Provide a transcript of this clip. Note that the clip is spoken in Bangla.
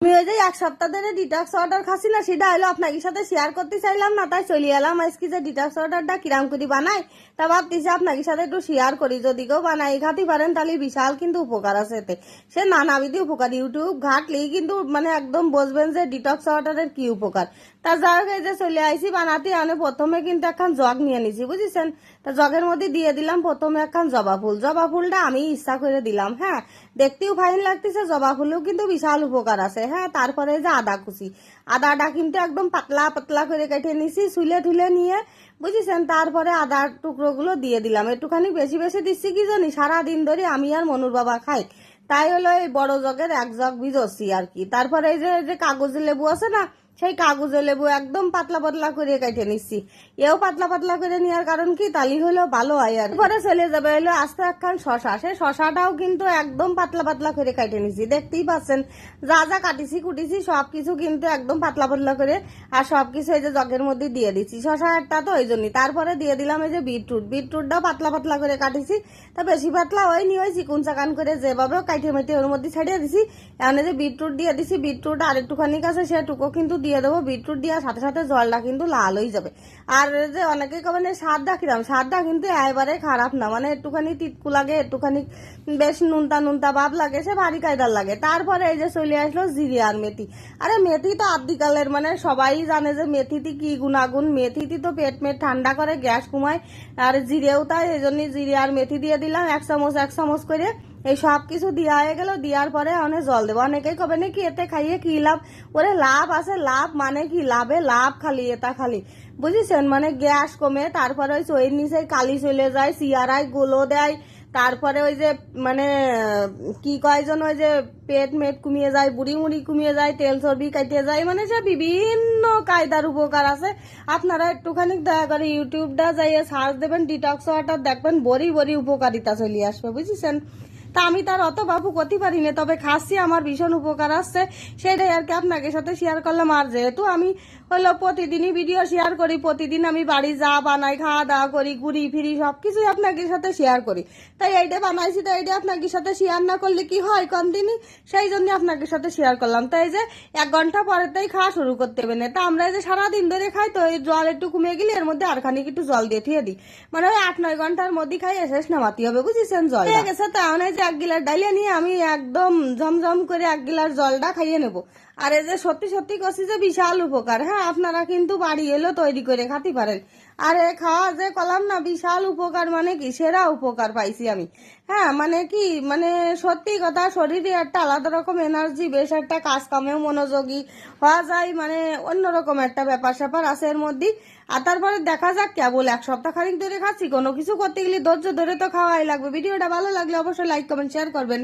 আমি ওই যে এক সপ্তাহ ধরে ডিটক্স অর্ডার খাচ্ছি না, সেটা হলো আপনাদের সাথে শেয়ার করতে চাইলাম না, তাই চলে এলাম আজকে যে ডিটক্স অর্ডারটা কিরাম করে বানাই তা ভাবতেছি আপনাদের সাথে একটু শেয়ার করি। যদি কেউ বানাই খাতে পারেন তাহলে বিশাল কিন্তু উপকার আছে এতে, সে নানাবিধি উপকার। ইউটিউব ঘাটলেই কিন্তু মানে একদম বুঝবেন যে ডিটক্স অর্ডারের কি উপকার। তা যাই হোক, এই যে চলে আইসি বানাতে, আমি প্রথমে কিন্তু একখান জগ নিয়ে নিছি বুঝেছেন। তা জগের মধ্যে দিয়ে দিলাম প্রথমে একখান জবা ফুল। জবা ফুলটা আমি ইচ্ছা করে দিলাম, হ্যাঁ দেখতেও ফাইন লাগতেছে, জবা ফুলেও কিন্তু বিশাল উপকার আছে। হ্যাঁ তারপরে যে আদা কুচি, আদাটা কিন্তু একদম পাতলা পাতলা করে কেটে নিছি ছুলে ঠুলে নিয়ে বুঝেছেন। তারপরে আদার টুকরো গুলো দিয়ে দিলাম, একটুখানি বেশি বেশি দিচ্ছি কি জানি, সারাদিন ধরে আমি আর মনুর বাবা খাই, তাই হলো এই বড় জগের এক জগ ভিজছি আর কি। তারপরে এই যে কাগজি লেবু আছে না, সেই কাগজে লেবু একদম পাতলা পাতলা করে কেটে নিচ্ছি। এও পাতলা পাতলা করে নেওয়ার কারণ কি, তালি হলো ভালো হয়। আর পরে চলে যাবে হলো আস্তে একখান শশা, সেই শশাটাও কিন্তু একদম পাতলা পাতলা করে কেটে নিচ্ছি, দেখতেই পাচ্ছেন। যা যা কাটিছি কুটিছি সবকিছু কিন্তু একদম পাতলা পাতলা করে, আর সবকিছু এই যে জগের মধ্যে দিয়ে দিচ্ছি। শশা একটা তো ওই জন্যই। তারপরে দিয়ে দিলাম এই যে বিটরুট, বিটরুটটাও পাতলা পাতলা করে কাটিছি, তা বেশি পাতলা হয়নি, ওই চিকুন চাকান করে যেভাবে কাইটে মেটে ওর মধ্যে ছাড়িয়ে দিছি। এখানে যে বিটরুট দিয়ে দিছি, বিটরুট আর একটুখানি কাছে সেটুকু কিন্তু দিয়ে দেবো। বিটরুট দেওয়ার সাথে সাথে জলটা কিন্তু লাল হয়ে যাবে। আর যে অনেকে কবেন স্বাদটা কিরাম, স্বাদটা কিন্তু একেবারে খারাপ না, মানে একটুখানি তিতকু লাগে, একটুখানি বেশ নুনতা নুনতা ভাব লাগে, সে ভারী কায়দার লাগে। তারপরে এই যে চলে আসলো জিরে আর মেথি। আরে মেথি তো আদিকালের মানে সবাই জানে যে মেথিতে কি গুণাগুণ, মেথিতে তো পেট মেট ঠান্ডা করে, গ্যাস কমায়, আর জিরেও তাই। এই জন্য জিরে আর মেথি দিয়ে দিলাম এক চামচ করে। এই সব কিছু দেওয়া হয়ে গেল, দেওয়ার পরে অনেক জল দেবো। অনেকেই কবে নাকি এতে খাইয়ে কি লাভ, ওরে লাভ আছে, লাভ মানে কি, লাভে লাভ খালি এটা খালি বুঝেছেন, মানে গ্যাস কমে, তারপরে ওই চইয়ের নিচে কালি চলে যায়, সিয়ারায় গুলো দেয়, তারপরে ওই যে মানে কি কয়জন ওই যে পেট মেট কমিয়ে যায়, বুড়ি মুড়ি কমিয়ে যায়, তেল চর্বি কাটিয়ে যায়, মানে সে বিভিন্ন কায়দার উপকার আছে। আপনারা একটুখানি দয়া করে ইউটিউবটা যাইয়ে সার্চ দেবেন ডিটক্স ওয়াটার, দেখবেন বড়ি বড়ি উপকারিতা চলে আসবে বুঝেছেন। তা আমি তার অত বাবু করতে পারি না, তবে খাচ্ছি, আমার ভীষণ উপকার আসছে, সেটাই আর কি আপনাকে সাথে শেয়ার করলাম। আর যেহেতু আমি হলো প্রতিদিনই ভিডিও শেয়ার করি, প্রতিদিন আমি বাড়ি যা বানাই, খাওয়া দাওয়া করি, ঘুরি ফিরি, সবকিছুই আপনাদের সাথে শেয়ার করি, তাই এইটা বানাইছি। তো এইটা আপনাদের সাথে শেয়ার না করলে কি হয় কন্টিনিউ, সেই জন্য আপনাদের সাথে শেয়ার করলাম। তাই যে 1 ঘন্টা পরেতেই খাওয়া শুরু করতে হবে না। তা আমরা যে সারাদিন ধরে খাই, তো এই জল একটু কমিয়ে গেলে এর মধ্যে আর খানিক একটু জল দিয়ে থিয়ে দিই, মানে ওই 8-9 ঘন্টার মধ্যে খাই শেষ নামাতে হবে বুঝেছেন। জল হয়ে গেছে, তাহলে যে 1 গিলাস ডালিয়া নিয়ে আমি একদম ঝমঝম করে 1 গিলাস জলটা খাইয়ে নেবো। আর এই যে সত্যি সত্যি করছি যে বিশাল উপকার, হ্যাঁ আপনারা কিন্তু বাড়ি এলো তৈরি করে খাতে পারেন। আর এ খাওয়া যে কলাম না, বিশাল উপকার, মানে কি সেরা উপকার পাইছি আমি। হ্যাঁ মানে কি, মানে সত্যি কথা, শরীরে একটা আলাদা রকম এনার্জি, বেশ একটা কাজ কামেও মনোযোগী হওয়া যায়, মানে অন্যরকম একটা ব্যাপার স্যাপার আছে এর মধ্যে। আর তারপরে দেখা যাক, কেবল 1 সপ্তাহ খানিক ধরে খাচ্ছি, কোনো কিছু করতে গেলে ধৈর্য ধরে তো খাওয়াই লাগবে। ভিডিওটা ভালো লাগলে অবশ্যই লাইক কমেন্ট শেয়ার করবেন।